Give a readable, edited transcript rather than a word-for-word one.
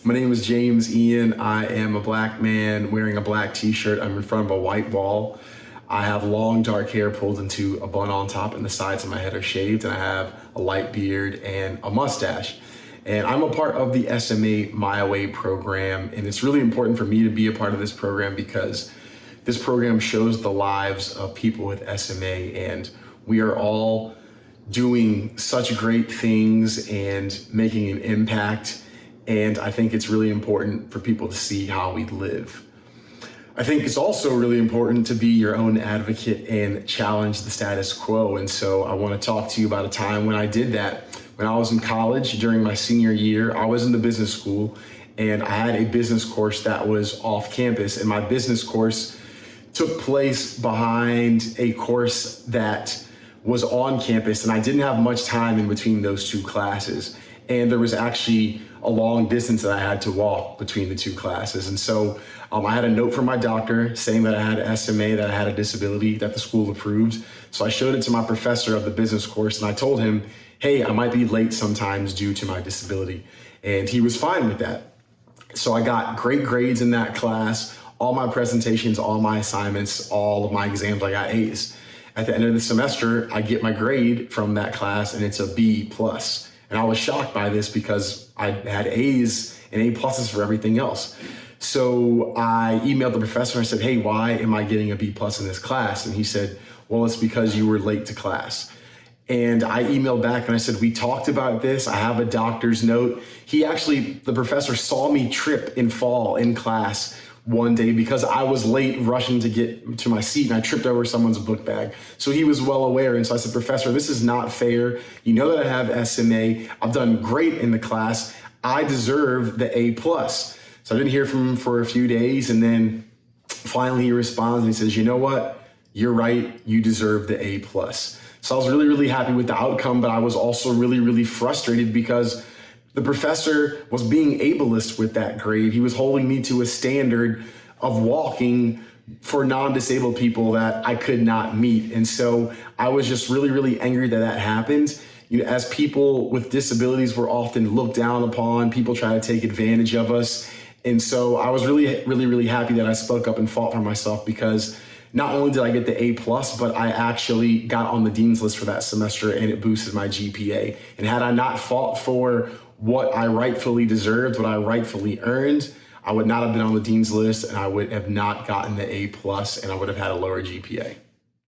My name is James Ian. I am a black man wearing a black t-shirt. I'm in front of a white wall. I have long dark hair pulled into a bun on top and the sides of my head are shaved, and I have a light beard and a mustache. And I'm a part of the SMA My Way program, and it's really important for me to be a part of this program because this program shows the lives of people with SMA, and we are all doing such great things and making an impact. And I think it's really important for people to see how we live. I think it's also really important to be your own advocate and challenge the status quo. And so I want to talk to you about a time when I did that. When I was in college during my senior year, I was in the business school and I had a business course that was off campus. And my business course took place behind a course that was on campus. And I didn't have much time in between those two classes. And there was actually a long distance that I had to walk between the two classes. And so I had a note from my doctor saying that I had SMA, that I had a disability that the school approved. So I showed it to my professor of the business course and I told him, hey, I might be late sometimes due to my disability. And he was fine with that. So I got great grades in that class, all my presentations, all my assignments, all of my exams, I got A's. At the end of the semester, I get my grade from that class and it's a B+. And I was shocked by this because I had A's and A pluses for everything else. So I emailed the professor and I said, hey, why am I getting a B+ in this class? And he said, well, it's because you were late to class. And I emailed back and I said, we talked about this. I have a doctor's note. The professor saw me trip and fall in class one day because I was late rushing to get to my seat and I tripped over someone's book bag. So he was well aware. And so I said, Professor, this is not fair. You know that I have SMA. I've done great in the class. I deserve the A+. So I didn't hear from him for a few days. And then finally he responds and he says, you know what? You're right. You deserve the A+. So I was really, really happy with the outcome, but I was also really, really frustrated because the professor was being ableist with that grade. He was holding me to a standard of walking for non-disabled people that I could not meet. And so I was just really, really angry that that happened. You know, as people with disabilities, we're often looked down upon. People try to take advantage of us. And so I was really, really, really happy that I spoke up and fought for myself because not only did I get the A+, but I actually got on the dean's list for that semester and it boosted my GPA. And had I not fought for what I rightfully deserved, what I rightfully earned, I would not have been on the dean's list and I would have not gotten the A+, and I would have had a lower GPA.